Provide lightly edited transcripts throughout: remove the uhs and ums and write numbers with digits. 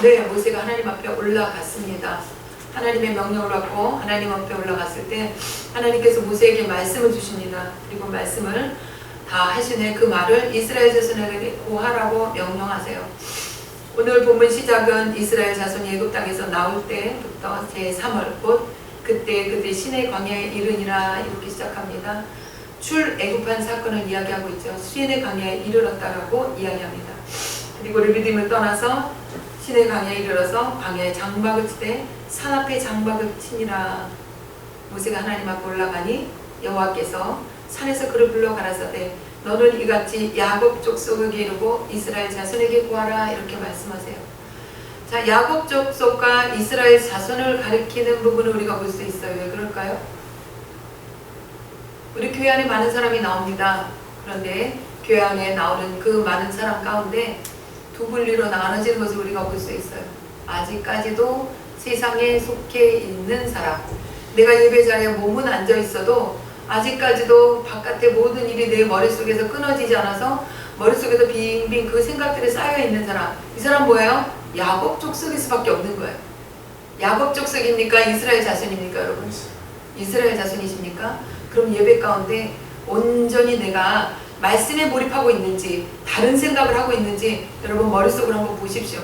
네, 모세가 하나님 앞에 올라갔습니다. 하나님의 명령을 받고 하나님 앞에 올라갔을 때 하나님께서 모세에게 말씀을 주십니다. 그리고 말씀을 다 하신 후에 그 말을 이스라엘 자손에게 고하라고 명령하세요. 오늘 본문 시작은 이스라엘 자손이 애굽 땅에서 나올 때부터 제3월 곧 그때 그들이 시내 광야에 이르니라 이렇게 시작합니다. 출애굽한 사건을 이야기하고 있죠. 시내 광야에 이르렀다라고 이야기합니다. 그리고 르비딤을 떠나서 시내 광야에 이르러서 광야에 장막을 치되 산 앞에 장막을 치니라. 모세가 하나님 앞에 올라가니 여호와께서 산에서 그를 불러 가라사대 너는 이같이 야곱 족속에게 이르고 이스라엘 자손에게 구하라 이렇게 말씀하세요. 자, 야곱 족속과 이스라엘 자손을 가리키는 부분을 우리가 볼 수 있어요. 왜 그럴까요? 우리 교회 안에 많은 사람이 나옵니다. 그런데 교회 안에 나오는 그 많은 사람 가운데 두 분류로 나눠지는 것을 우리가 볼 수 있어요. 아직까지도 세상에 속해 있는 사람, 내가 예배 자리에 몸은 앉아 있어도 아직까지도 바깥의 모든 일이 내 머릿속에서 끊어지지 않아서 머릿속에서 빙빙 그 생각들이 쌓여있는 사람, 이 사람 뭐예요? 야곱 족속일 수밖에 없는 거예요. 야곱 족속입니까? 이스라엘 자손입니까? 여러분? 이스라엘 자손이십니까? 그럼 예배 가운데 온전히 내가 말씀에 몰입하고 있는지 다른 생각을 하고 있는지 여러분 머릿속으로 한번 보십시오.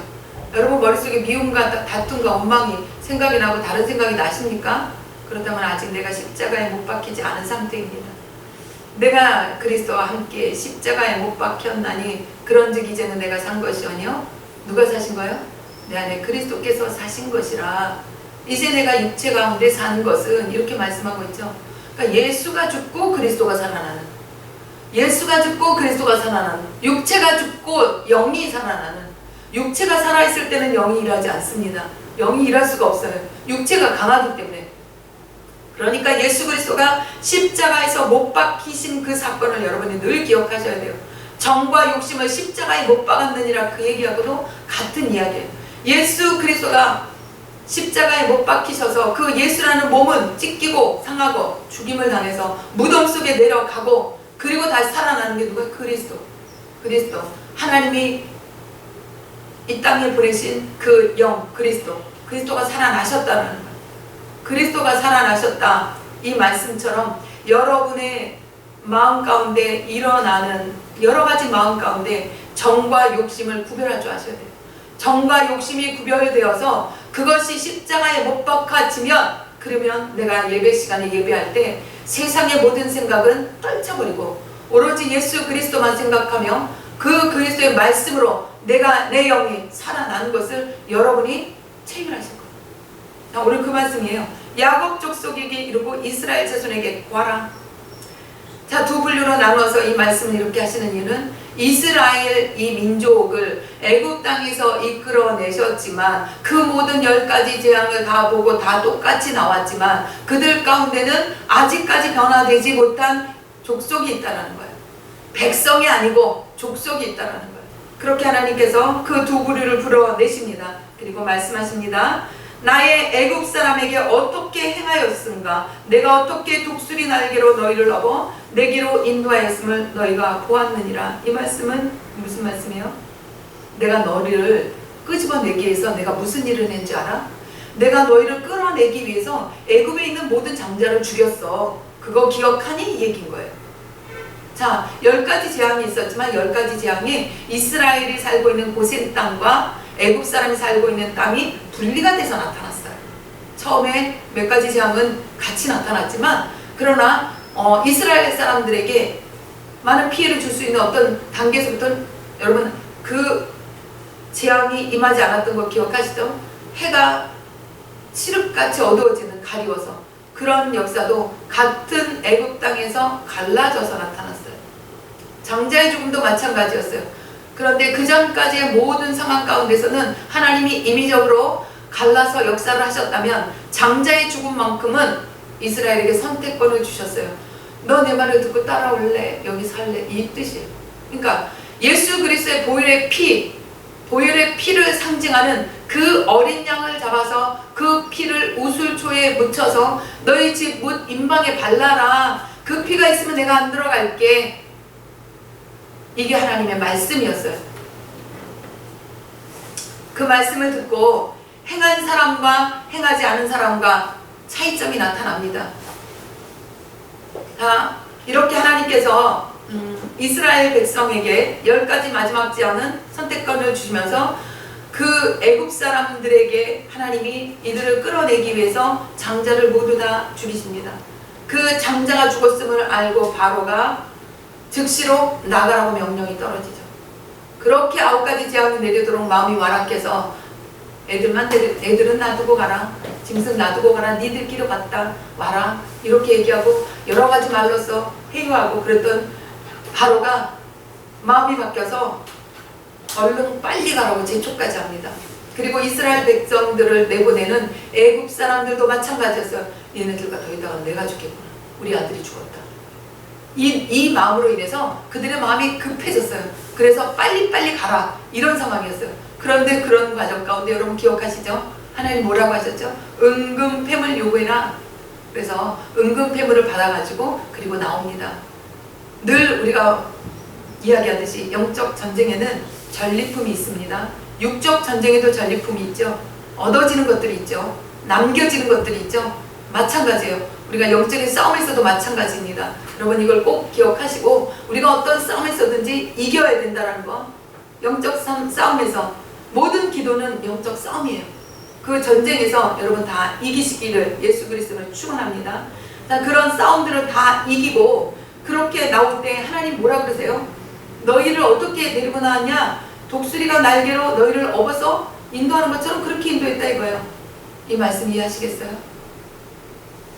여러분 머릿속에 미움과 다툼과 원망이 생각이 나고 다른 생각이 나십니까? 그렇다면 아직 내가 십자가에 못 박히지 않은 상태입니다. 내가 그리스도와 함께 십자가에 못 박혔나니 그런즉 이제는 내가 산 것이 아니요 누가 사신 거예요? 내 안에 그리스도께서 사신 것이라. 이제 내가 육체 가운데 사는 것은 이렇게 말씀하고 있죠. 그러니까 예수가 죽고 그리스도가 살아나는, 예수가 죽고 그리스도가 살아나는, 육체가 죽고 영이 살아나는. 육체가 살아있을 때는 영이 일하지 않습니다. 영이 일할 수가 없어요. 육체가 강하기 때문에. 그러니까 예수 그리스도가 십자가에서 못 박히신 그 사건을 여러분이 늘 기억하셔야 돼요. 정과 욕심을 십자가에 못 박았느니라 그 얘기하고도 같은 이야기예요. 예수 그리스도가 십자가에 못 박히셔서 그 예수라는 몸은 찢기고 상하고 죽임을 당해서 무덤 속에 내려가고 그리고 다시 살아나는 게 누가? 그리스도. 그리스도. 하나님이 이 땅에 보내신 그 영 그리스도. 그리스도가 살아나셨다는 거예요. 그리스도가 살아나셨다. 이 말씀처럼 여러분의 마음 가운데 일어나는 여러 가지 마음 가운데 정과 욕심을 구별할 줄 아셔야 돼요. 정과 욕심이 구별되어서 그것이 십자가에 못 박혀지면 그러면 내가 예배 시간에 예배할 때 세상의 모든 생각은 떨쳐버리고 오로지 예수 그리스도만 생각하며 그 그리스도의 말씀으로 내가 내 영이 살아나는 것을 여러분이 체험하실 거예요. 자, 오늘 그 말씀이에요. 야곱 족속에게 이르고 이스라엘 자손에게 구하라. 자, 두 분류로 나누어서 이 말씀을 이렇게 하시는 이유는 이스라엘 이 민족을 애굽 땅에서 이끌어내셨지만 그 모든 10가지 재앙을 다 보고 다 똑같이 나왔지만 그들 가운데는 아직까지 변화되지 못한 족속이 있다는 거예요. 백성이 아니고 족속이 있다는 거예요. 그렇게 하나님께서 그 두 부류를 불어내십니다. 그리고 말씀하십니다. 나의 애굽 사람에게 어떻게 행하였은가? 내가 어떻게 독수리 날개로 너희를 업어 내게로 인도하였음을 너희가 보았느니라. 이 말씀은 무슨 말씀이에요? 내가 너희를 끄집어내기 위해서 내가 무슨 일을 했는지 알아? 내가 너희를 끌어내기 위해서 애굽에 있는 모든 장자를 죽였어. 그거 기억하니? 이 얘기인 거예요. 자, 10가지 재앙이 있었지만 10가지 재앙이 이스라엘이 살고 있는 고센 땅과 애굽 사람이 살고 있는 땅이 분리가 돼서 나타났어요. 처음에 몇 가지 재앙은 같이 나타났지만 그러나 이스라엘 사람들에게 많은 피해를 줄 수 있는 어떤 단계에서부터 여러분 그 재앙이 임하지 않았던 거 기억하시죠? 해가 칠흑같이 어두워지는 가리워서 그런 역사도 같은 애굽 땅에서 갈라져서 나타났어요. 장자의 죽음도 마찬가지였어요. 그런데 그 전까지의 모든 상황 가운데서는 하나님이 임의적으로 갈라서 역사를 하셨다면 장자의 죽음만큼은 이스라엘에게 선택권을 주셨어요. 너 내 말을 듣고 따라올래? 여기 살래? 이 뜻이에요. 그러니까 예수 그리스도의 보혈의 피를 상징하는 그 어린 양을 잡아서 그 피를 우술초에 묻혀서 너희 집 문 임방에 발라라. 그 피가 있으면 내가 안 들어갈게. 이게 하나님의 말씀이었어요. 그 말씀을 듣고 행한 사람과 행하지 않은 사람과 차이점이 나타납니다. 이렇게 하나님께서 이스라엘 백성에게 10가지 마지막 제안은 선택권을 주시면서 그 애굽 사람들에게 하나님이 이들을 끌어내기 위해서 장자를 모두 다 죽이십니다. 그 장자가 죽었음을 알고 바로가 즉시로 나가라고 명령이 떨어지죠. 그렇게 9가지 제안이 내리도록 마음이 완악해서 애들은 놔두고 가라, 짐승 놔두고 가라, 니들끼리 갔다 와라, 이렇게 얘기하고 여러 가지 말로써 회유하고 그랬던 바로가 마음이 바뀌어서 얼른 빨리 가라고 재촉까지 합니다. 그리고 이스라엘 백성들을 내보내는 애굽 사람들도 마찬가지였어요. 얘네들과 더 있다가 내가 죽겠구나, 우리 아들이 죽었다. 이 마음으로 인해서 그들의 마음이 급해졌어요. 그래서 빨리빨리 가라, 이런 상황이었어요. 그런데 그런 과정 가운데 여러분 기억하시죠? 하나님 뭐라고 하셨죠? 은금패물 요구해라. 그래서 은금패물을 받아가지고 그리고 나옵니다. 늘 우리가 이야기하듯이 영적 전쟁에는 전리품이 있습니다. 육적 전쟁에도 전리품이 있죠. 얻어지는 것들이 있죠. 남겨지는 것들이 있죠. 마찬가지예요. 우리가 영적인 싸움에서도 마찬가지입니다. 여러분 이걸 꼭 기억하시고 우리가 어떤 싸움에서든지 이겨야 된다는 거. 영적 싸움에서 모든 기도는 영적 싸움이에요. 그 전쟁에서 여러분 다 이기시기를 예수 그리스도를 축원합니다. 자, 그런 싸움들을 다 이기고 그렇게 나올 때 하나님 뭐라 그러세요? 너희를 어떻게 데리고 나왔냐? 독수리가 날개로 너희를 업어서 인도하는 것처럼 그렇게 인도했다 이거예요. 이 말씀 이해하시겠어요?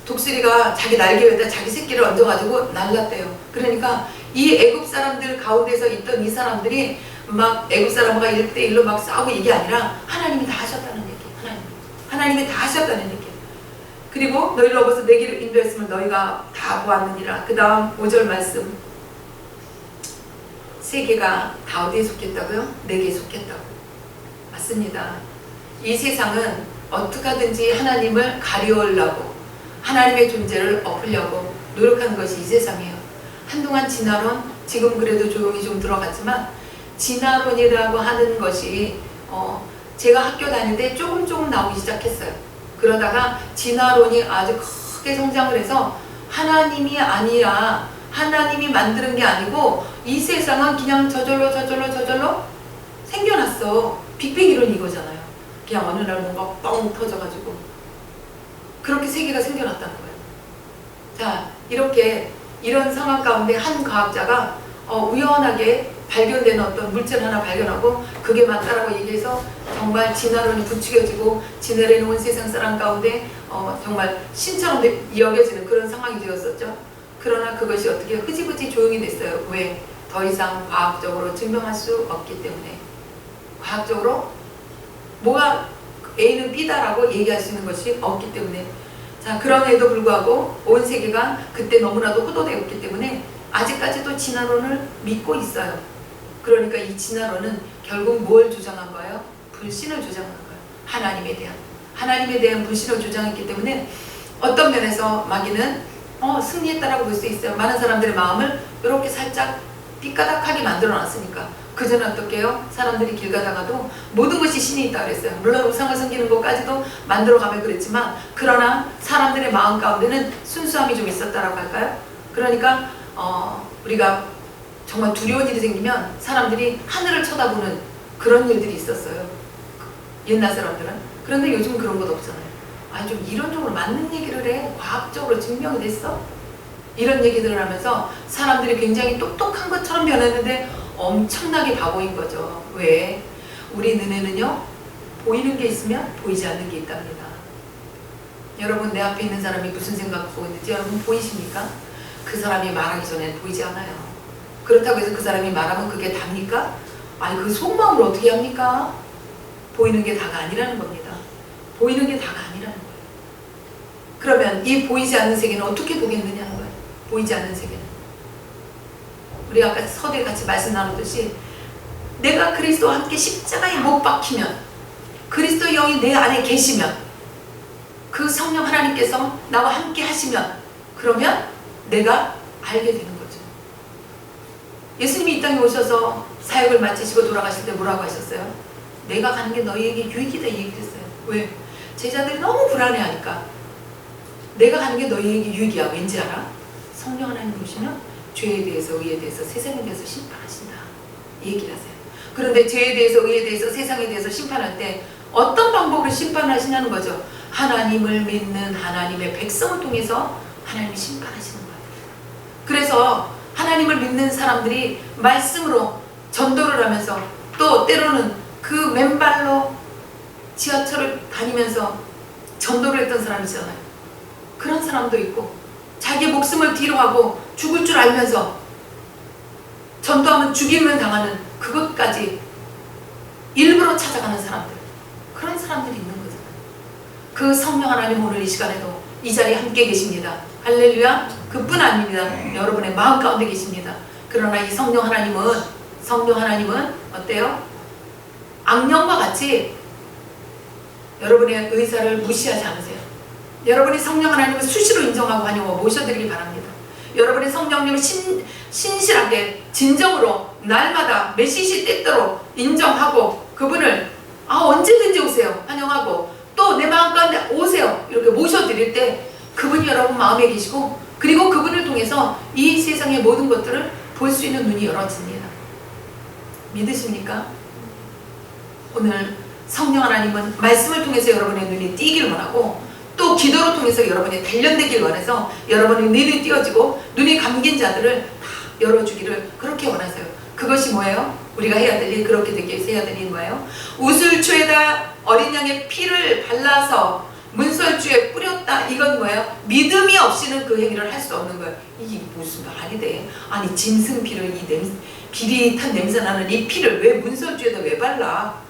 독수리가 자기 날개 위에다 자기 새끼를 얹어가지고 날랐대요. 그러니까 이 애굽 사람들 가운데서 있던 이 사람들이 막 애굽 사람과 1대1로 막 싸우고 이게 아니라 하나님이 다 하셨다는 얘기. 하나님이 다 하셨다는 얘기. 그리고 너희를 업어서 내 길을 인도했으면 너희가 다 보았느니라. 그 다음 5절 말씀. 세계가 다 어디에 속했다고요? 내게 속했다고. 맞습니다. 이 세상은 어떻게 하든지 하나님을 가리우려고 하나님의 존재를 엎으려고 노력하는 것이 이 세상이에요. 한동안 진화론, 지금 그래도 조용히 좀 들어갔지만 진화론이라고 하는 것이 제가 학교 다닐 때 조금 나오기 시작했어요. 그러다가 진화론이 아주 크게 성장을 해서 하나님이 아니라 하나님이 만드는 게 아니고 이 세상은 그냥 저절로 생겨났어. 빅뱅 이론 이거잖아요. 그냥 어느 날 뭔가 뻥 터져가지고 그렇게 세계가 생겨났다는 거예요. 자, 이런 상황 가운데 한 과학자가 우연하게 발견된 어떤 물질 하나 발견하고 그게 맞다라고 얘기해서 정말 진화론이 부추겨지고 진화론이 온 세상 사람 가운데 정말 신처럼 여겨지는 그런 상황이 되었었죠. 그러나 그것이 어떻게 흐지부지 조용히 됐어요. 왜? 더 이상 과학적으로 증명할 수 없기 때문에. 과학적으로 뭐가 A는 B다라고 얘기할 수 있는 것이 없기 때문에. 자, 그럼에도 불구하고 온 세계가 그때 너무나도 호도되었기 때문에 아직까지도 진화론을 믿고 있어요. 그러니까 이 진화론은 결국 뭘 주장한 거예요? 불신을 주장한 거예요. 하나님에 대한 불신을 주장했기 때문에 어떤 면에서 마귀는 승리했다라고 볼 수 있어요. 많은 사람들의 마음을 이렇게 살짝 삐까닥하게 만들어 놨으니까. 그전에 어떻게 해요? 사람들이 길 가다가도 모든 것이 신이 있다 그랬어요. 물론 우상을 섬기는 것까지도 만들어가면 그랬지만 그러나 사람들의 마음 가운데는 순수함이 좀 있었다라고 할까요? 그러니까 우리가 정말 두려운 일이 생기면 사람들이 하늘을 쳐다보는 그런 일들이 있었어요. 옛날 사람들은. 그런데 요즘 그런 것 없잖아요. 좀 이론적으로 맞는 얘기를 해. 과학적으로 증명이 됐어? 이런 얘기들을 하면서 사람들이 굉장히 똑똑한 것처럼 변했는데 엄청나게 바보인 거죠. 왜? 우리 눈에는요, 보이는 게 있으면 보이지 않는 게 있답니다. 여러분, 내 앞에 있는 사람이 무슨 생각하고 있는지 여러분 보이십니까? 그 사람이 말하기 전에 보이지 않아요. 그렇다고 해서 그 사람이 말하면 그게 답니까? 그 속마음을 어떻게 합니까? 보이는 게 다가 아니라는 겁니다. 보이는 게 다가 아니라는 거예요. 그러면 이 보이지 않는 세계는 어떻게 보겠느냐는 거예요. 보이지 않는 세계는. 우리 아까 서두에 같이 말씀 나눴듯이 내가 그리스도와 함께 십자가에 못 박히면, 그리스도의 영이 내 안에 계시면, 그 성령 하나님께서 나와 함께 하시면, 그러면 내가 알게 되는 거죠. 예수님이 이 땅에 오셔서 사역을 마치시고 돌아가실 때 뭐라고 하셨어요? 내가 가는 게 너희에게 유익이다 얘기를 했어요. 왜? 제자들이 너무 불안해하니까. 내가 가는 게 너희에게 유익이야. 왠지 알아? 성령 하나님 보시면 죄에 대해서 의에 대해서 세상에 대해서 심판하신다 얘기를 하세요. 그런데 죄에 대해서 의에 대해서 세상에 대해서 심판할 때 어떤 방법으로 심판하시냐는 거죠. 하나님을 믿는 하나님의 백성을 통해서 하나님이 심판하시는 거예요. 그래서 하나님을 믿는 사람들이 말씀으로 전도를 하면서 또 때로는 그 맨발로 지하철을 다니면서 전도를 했던 사람이잖아요. 그런 사람도 있고 자기 목숨을 뒤로 하고 죽을 줄 알면서 전도하면 죽임을 당하는 그것까지 일부러 찾아가는 사람들, 그런 사람들이 있는 거잖아요. 그 성령 하나님 오늘 이 시간에도 이 자리에 함께 계십니다. 할렐루야. 그뿐 아닙니다. 여러분의 마음 가운데 계십니다. 그러나 이 성령 하나님은 어때요? 악령과 같이 여러분의 의사를 무시하지 않으세요. 여러분이 성령 하나님을 수시로 인정하고 환영하고 모셔드리기 바랍니다. 여러분의 성령님을 신실하게 진정으로 날마다 메시지 때때로 인정하고 그분을 언제든지 오세요 환영하고 또 내 마음 가운데 오세요 이렇게 모셔드릴 때 그분이 여러분 마음에 계시고 그리고 그분을 통해서 이 세상의 모든 것들을 볼 수 있는 눈이 열어집니다. 믿으십니까? 오늘 성령 하나님은 말씀을 통해서 여러분의 눈이 띄기를 원하고 또 기도를 통해서 여러분이 단련되길 원해서 여러분의 눈이 띄어지고 눈이 감긴 자들을 다 열어주기를 그렇게 원하세요. 그것이 뭐예요? 우리가 해야 될 일, 그렇게 되기 위해서 해야 될 일이 뭐예요? 우슬초에다 어린 양의 피를 발라서 문설주에 뿌렸다. 이건 뭐예요? 믿음이 없이는 그 행위를 할 수 없는 거예요. 이게 무슨 말이 돼? 아니 짐승피를 비릿한 냄새 나는 이 피를 왜 문설주에다 왜 발라?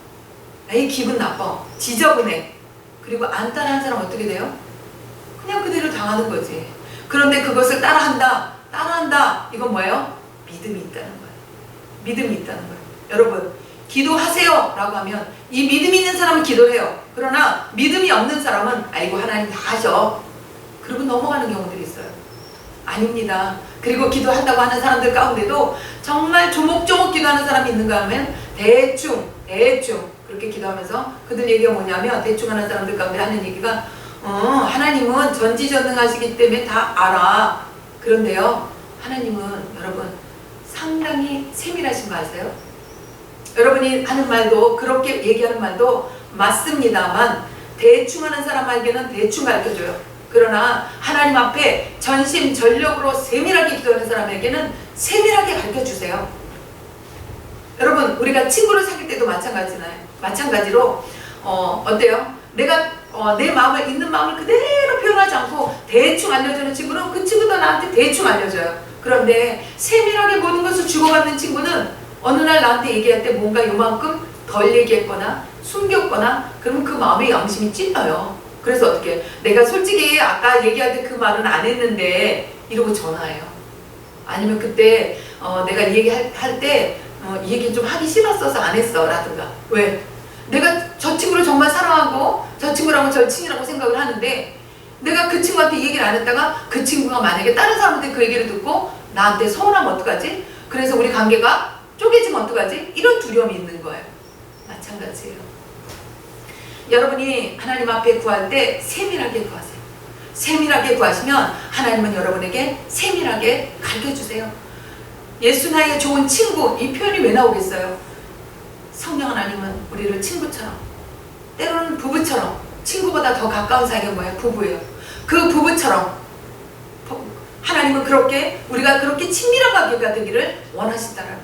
에이 기분 나빠. 지저분해. 그리고 안 따라하는 사람 어떻게 돼요? 그냥 그대로 당하는 거지. 그런데 그것을 따라한다. 이건 뭐예요? 믿음이 있다는 거예요. 믿음이 있다는 거예요. 여러분 기도하세요 라고 하면 이 믿음이 있는 사람은 기도를 해요. 그러나 믿음이 없는 사람은 아이고 하나님 다 하셔 그러고 넘어가는 경우들이 있어요. 아닙니다. 그리고 기도한다고 하는 사람들 가운데도 정말 조목조목 기도하는 사람이 있는가 하면 대충 그렇게 기도하면서 그들 얘기가 뭐냐면 대충 하는 사람들 가운데 하는 얘기가 하나님은 전지전능하시기 때문에 다 알아. 그런데요 하나님은 여러분 상당히 세밀하신 거 아세요? 여러분이 하는 말도 그렇게 얘기하는 말도 맞습니다만 대충 하는 사람에게는 대충 가르쳐줘요. 그러나 하나님 앞에 전심전력으로 세밀하게 기도하는 사람에게는 세밀하게 가르쳐주세요. 여러분 우리가 친구를 사귈 때도 마찬가지로 어때요? 내가 내 마음을 있는 마음을 그대로 표현하지 않고 대충 알려주는 친구는 그 친구도 나한테 대충 알려줘요. 그런데 세밀하게 모든 것을 주고받는 친구는 어느 날 나한테 얘기할 때 뭔가 요만큼 덜 얘기했거나 숨겼거나 그러면 그 마음의 양심이 찔러요. 그래서 어떻게 내가 솔직히 아까 얘기할 때 그 말은 안 했는데 이러고 전화해요. 아니면 그때 내가 얘기할 때 이 얘기 좀 하기 싫었어서 안 했어 라든가. 왜? 내가 저 친구를 정말 사랑하고 저 친구랑은 절친이라고 생각을 하는데 내가 그 친구한테 얘기를 안 했다가 그 친구가 만약에 다른 사람한테 그 얘기를 듣고 나한테 서운하면 어떡하지? 그래서 우리 관계가 쪼개지면 어떡하지? 이런 두려움이 있는 거예요. 마찬가지예요. 여러분이 하나님 앞에 구할 때 세밀하게 구하세요. 세밀하게 구하시면 하나님은 여러분에게 세밀하게 가르쳐주세요. 예수 나의 좋은 친구, 이 표현이 왜 나오겠어요? 성령 하나님은 우리를 친구처럼 때로는 부부처럼 친구보다 더 가까운 사이가 뭐예요? 부부예요. 그 부부처럼 하나님은 우리가 그렇게 친밀한 관계가 되기를 원하신다라는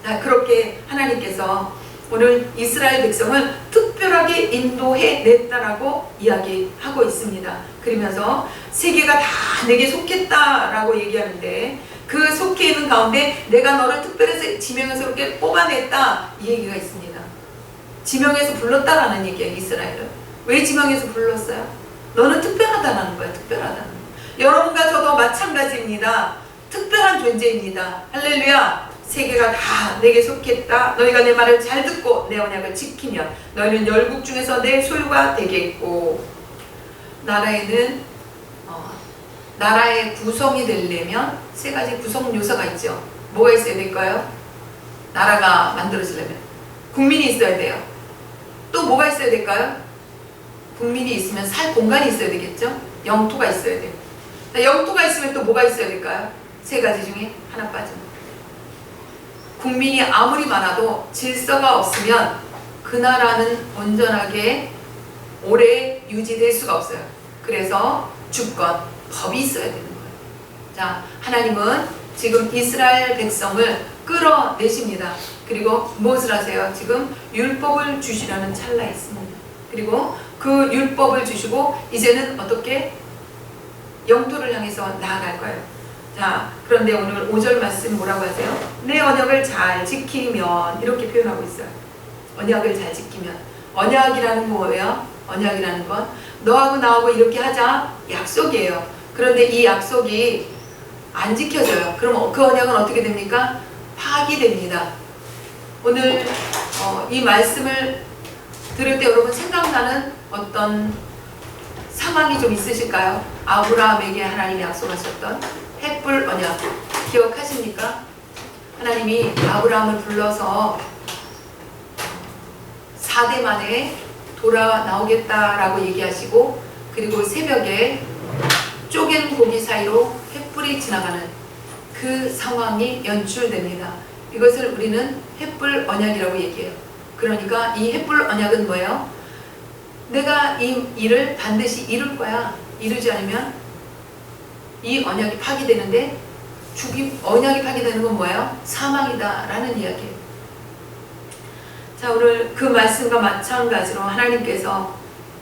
거예요. 그렇게 하나님께서 오늘 이스라엘 백성을 특별하게 인도해 냈다라고 이야기하고 있습니다. 그러면서 세계가 다 내게 속했다라고 얘기하는데 그 속해 있는 가운데 내가 너를 특별해서 지명해서 이렇게 뽑아냈다 이 얘기가 있습니다. 지명해서 불렀다라는 얘기예요. 이스라엘을 왜 지명해서 불렀어요? 너는 특별하다라는 거예요. 특별하다는 거예요. 여러분과 저도 마찬가지입니다. 특별한 존재입니다. 할렐루야. 세계가 다 내게 속했다. 너희가 내 말을 잘 듣고 내 언약을 지키면 너희는 열국 중에서 내 소유가 되겠고 나라의 구성이 되려면 세 가지 구성 요소가 있죠. 뭐가 있어야 될까요? 나라가 만들어지려면 국민이 있어야 돼요. 또 뭐가 있어야 될까요? 국민이 있으면 살 공간이 있어야 되겠죠? 영토가 있어야 돼요. 영토가 있으면 또 뭐가 있어야 될까요? 세 가지 중에 하나 빠진 거. 국민이 아무리 많아도 질서가 없으면 그 나라는 온전하게 오래 유지될 수가 없어요. 그래서 주권, 법이 있어야 되는 거예요. 자, 하나님은 지금 이스라엘 백성을 끌어내십니다. 그리고 무엇을 하세요? 지금 율법을 주시려는 찰나에 있습니다. 그리고 그 율법을 주시고 이제는 어떻게 영토를 향해서 나아갈 거예요. 자, 그런데 오늘 5절 말씀 뭐라고 하세요? 내 언약을 잘 지키면, 이렇게 표현하고 있어요. 언약을 잘 지키면. 언약이라는 거 뭐예요? 언약이라는 건 너하고 나하고 이렇게 하자, 약속이에요. 그런데 이 약속이 안 지켜져요. 그럼 그 언약은 어떻게 됩니까? 파기됩니다. 오늘 이 말씀을 들을 때 여러분 생각나는 어떤 상황이 좀 있으실까요? 아브라함에게 하나님이 약속하셨던 햇불 언약 기억하십니까? 하나님이 아브라함을 불러서 4대 만에 돌아 나오겠다라고 얘기하시고, 그리고 새벽에 쪼갠 고기 사이로 햇불이 지나가는 그 상황이 연출됩니다. 이것을 우리는 햇불 언약이라고 얘기해요. 그러니까 이 햇불 언약은 뭐예요? 내가 이 일을 반드시 이룰 거야. 이루지 않으면 이 언약이 파기되는데, 언약이 파기되는 건 뭐예요? 사망이다 라는 이야기예요. 자, 오늘 그 말씀과 마찬가지로 하나님께서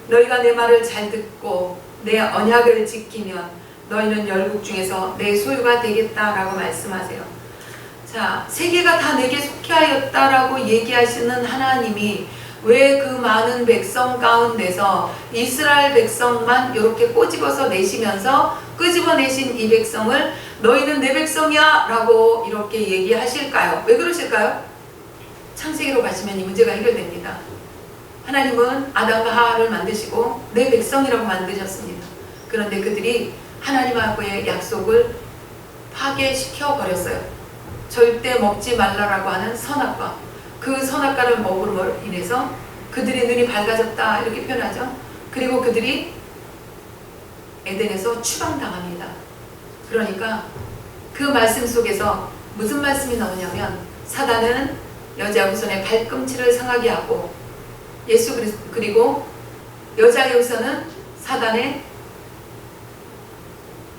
너희가 내 말을 잘 듣고 내 언약을 지키면 너희는 열국 중에서 내 소유가 되겠다라고 말씀하세요. 자, 세계가 다 내게 속해 하였다라고 얘기하시는 하나님이 왜 그 많은 백성 가운데서 이스라엘 백성만 이렇게 꼬집어서 내시면서 끄집어내신 이 백성을 너희는 내 백성이야 라고 이렇게 얘기하실까요? 왜 그러실까요? 창세기로 가시면 이 문제가 해결됩니다. 하나님은 아담과 하와를 만드시고 내 백성이라고 만드셨습니다. 그런데 그들이 하나님하고의 약속을 파괴시켜 버렸어요. 절대 먹지 말라라고 하는 선악과, 그 선악과를 먹음으로 인해서 그들의 눈이 밝아졌다 이렇게 표현하죠. 그리고 그들이 에덴에서 추방당합니다. 그러니까 그 말씀 속에서 무슨 말씀이 나오냐면, 사단은 여자 우선의 발꿈치를 상하게 하고 예수 그리스도, 그리고 여자의 우선은 사단의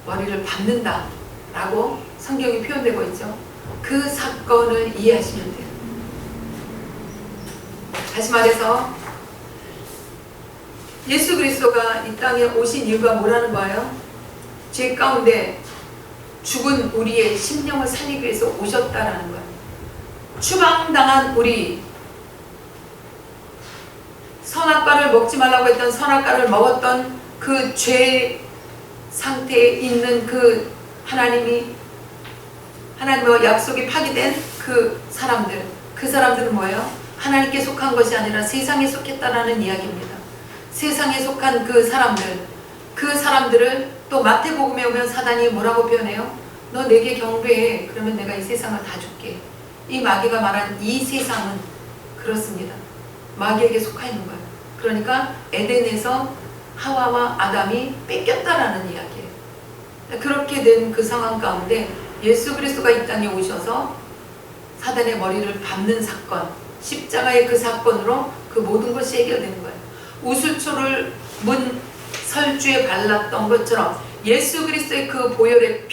머리를 밟는다 라고 성경이 표현되고 있죠. 그 사건을 이해하시면 돼요. 다시 말해서 예수 그리스도가 이 땅에 오신 이유가 뭐라는 거예요? 죄 가운데 죽은 우리의 심령을 살리기 위해서 오셨다라는 거예요. 추방당한 우리, 선악과를 먹지 말라고 했던 선악과를 먹었던 그 죄 상태에 있는 그 하나님과 약속이 파기된 그 사람들은 뭐예요? 하나님께 속한 것이 아니라 세상에 속했다라는 이야기입니다. 세상에 속한 그 사람들을 또 마태복음에 오면 사단이 뭐라고 표현해요? 너 내게 경배해. 그러면 내가 이 세상을 다 줄게. 이 마귀가 말하는 이 세상은 그렇습니다. 마귀에게 속하 있는 거예요. 그러니까 에덴에서 하와와 아담이 뺏겼다라는 이야기예요. 그렇게 된 그 상황 가운데 예수 그리스도가 이 땅에 오셔서 사단의 머리를 밟는 사건, 십자가의 그 사건으로 그 모든 것이 해결되는 거예요. 우슬초를 문 설주에 발랐던 것처럼 예수 그리스도의 그 보혈의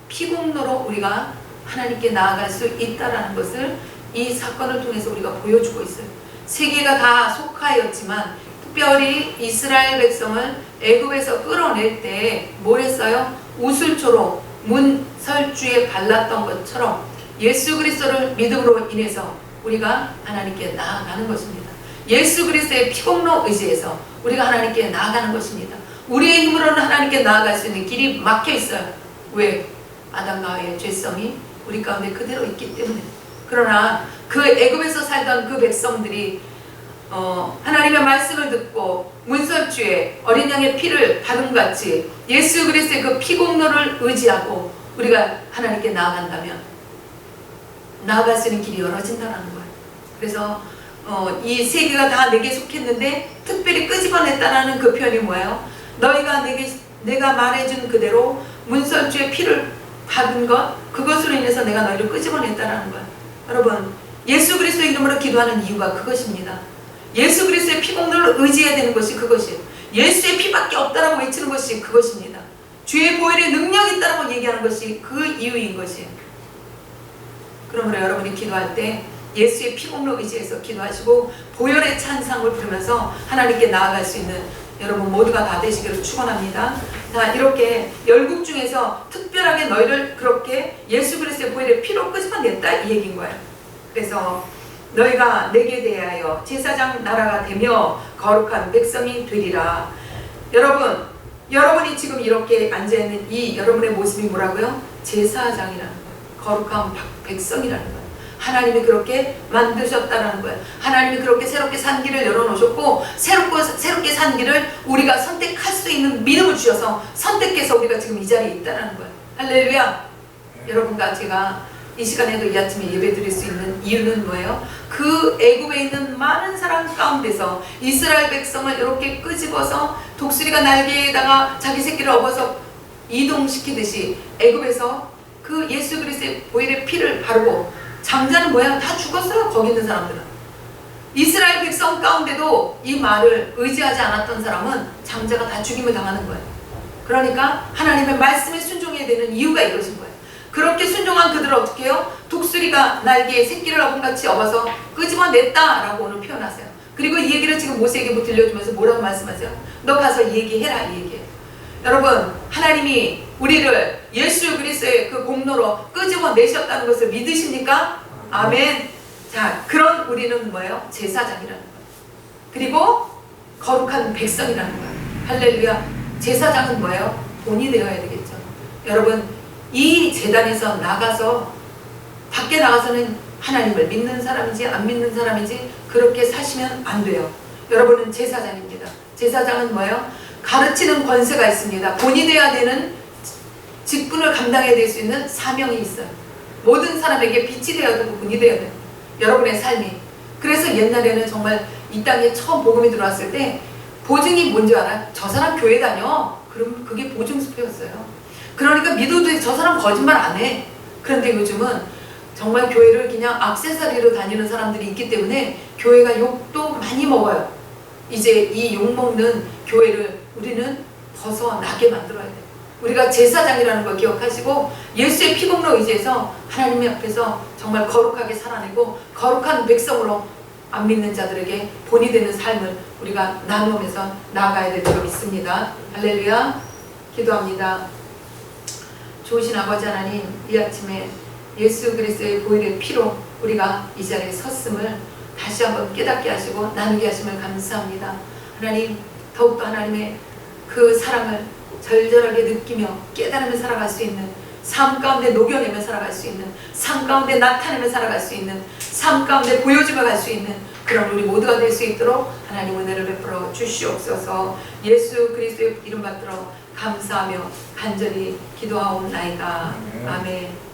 피공로로 우리가 하나님께 나아갈 수 있다라는 것을 이 사건을 통해서 우리가 보여주고 있어요. 세계가 다 속하였지만 특별히 이스라엘 백성을 애굽에서 끌어낼 때 뭘 했어요? 우슬초로 문 설주에 발랐던 것처럼 예수 그리스도를 믿음으로 인해서 우리가 하나님께 나아가는 것입니다. 예수 그리스도의 피공로 의지해서 우리가 하나님께 나아가는 것입니다. 우리의 힘으로는 하나님께 나아갈 수 있는 길이 막혀 있어요. 왜? 아담과 하와의 죄성이 우리 가운데 그대로 있기 때문에. 그러나 그 애굽에서 살던 그 백성들이 하나님의 말씀을 듣고 문설주에 어린 양의 피를 바름같이 예수 그리스도의 그 피공로를 의지하고 우리가 하나님께 나아간다면 나아갈 수 있는 길이 열어진다는 거예요. 그래서 이 세계가 다 내게 속했는데 특별히 끄집어냈다라는 그 표현이 뭐예요? 너희가 내가 말해준 그대로 문설주의 피를 받은 것, 그것으로 인해서 내가 너희를 끄집어냈다라는 거야. 여러분, 예수 그리스도의 이름으로 기도하는 이유가 그것입니다. 예수 그리스도의 피공로를 의지해야 되는 것이 그것이에요. 예수의 피밖에 없다라고 외치는 것이 그것입니다. 주의 보혈의 능력이 있다라고 얘기하는 것이 그 이유인 것이에요. 그러므로 여러분이 기도할 때 예수의 피공로 의지해서 기도하시고 보혈의 찬상을 부르면서 하나님께 나아갈 수 있는 여러분 모두가 다 되시기를 축원합니다. 자, 이렇게 열국 중에서 특별하게 너희를 그렇게 예수 그리스도의 보혈의 피로 끄집어냈다 이 얘기인 거예요. 그래서 너희가 내게 대하여 제사장 나라가 되며 거룩한 백성이 되리라. 여러분이 지금 이렇게 앉아있는 이 여러분의 모습이 뭐라고요? 제사장이라는 거예요. 거룩한 백성이라는 거예요. 하나님이 그렇게 만드셨다는 거예요. 하나님이 그렇게 새롭게 산 길을 열어놓으셨고 새롭게 산 길을 우리가 선택할 수 있는 믿음을 주셔서 선택해서 우리가 지금 이 자리에 있다는 거예요. 할렐루야. 여러분과 제가 이 시간에도 이 아침에 예배 드릴 수 있는 이유는 뭐예요? 그 애굽에 있는 많은 사람 가운데서 이스라엘 백성을 이렇게 끄집어서 독수리가 날개에다가 자기 새끼를 업어서 이동시키듯이 애굽에서 그 예수 그리스도의 보혈의 피를 바르고 장자는 뭐야? 다 죽었어요. 거기 있는 사람들은. 이스라엘 백성 가운데도 이 말을 의지하지 않았던 사람은 장자가 다 죽임을 당하는 거예요. 그러니까 하나님의 말씀에 순종해야 되는 이유가 이것인 거예요. 그렇게 순종한 그들을 어떻게 해요? 독수리가 날개에 새끼를 어분같이 업어서 끄집어냈다라고 오늘 표현하세요. 그리고 이 얘기를 지금 모세에게 뭐 들려주면서 뭐라고 말씀하세요? 너 가서 얘기해라 이 얘기예요. 여러분, 하나님이 우리를 예수 그리스도의 그 공로로 끄집어내셨다는 것을 믿으십니까? 아멘. 자, 그런 우리는 뭐예요? 제사장이라는 거예요. 그리고 거룩한 백성이라는 거예요. 할렐루야. 제사장은 뭐예요? 본이 되어야 되겠죠. 여러분, 이 제단에서 나가서 밖에 나가서는 하나님을 믿는 사람인지 안 믿는 사람인지 그렇게 사시면 안 돼요. 여러분은 제사장입니다. 제사장은 뭐예요? 가르치는 권세가 있습니다. 본이 되어야 되는 직분을 감당해야 될 수 있는 사명이 있어요. 모든 사람에게 빛이 되어야 되고 본이 되어야 돼요. 여러분의 삶이. 그래서 옛날에는 정말 이 땅에 처음 복음이 들어왔을 때 보증이 뭔지 알아요? 저 사람 교회 다녀. 그럼 그게 보증수표였어요. 그러니까 믿어도 저 사람 거짓말 안 해. 그런데 요즘은 정말 교회를 그냥 액세서리로 다니는 사람들이 있기 때문에 교회가 욕도 많이 먹어요. 이제 이 욕먹는 교회를 우리는 벗어나게 만들어야 돼요. 우리가 제사장이라는 걸 기억하시고 예수의 피공로 의지해서 하나님 앞에서 정말 거룩하게 살아내고 거룩한 백성으로 안 믿는 자들에게 본이 되는 삶을 우리가 나누면서 나아가야 될 줄 믿습니다. 할렐루야. 기도합니다. 좋으신 아버지 하나님, 이 아침에 예수 그리스도의 보혈의 피로 우리가 이 자리에 섰음을 다시 한번 깨닫게 하시고 나누게 하심을 감사합니다. 하나님, 더욱더 하나님의 그 사랑을 절절하게 느끼며 깨달으며 살아갈 수 있는, 삶 가운데 녹여내며 살아갈 수 있는, 삶 가운데 나타내며 살아갈 수 있는, 삶 가운데 보여주며 갈 수 있는 그런 우리 모두가 될 수 있도록 하나님 은혜를 베풀어 주시옵소서. 예수 그리스도의 이름 받들어 감사하며 간절히 기도하옵나이다. 아멘.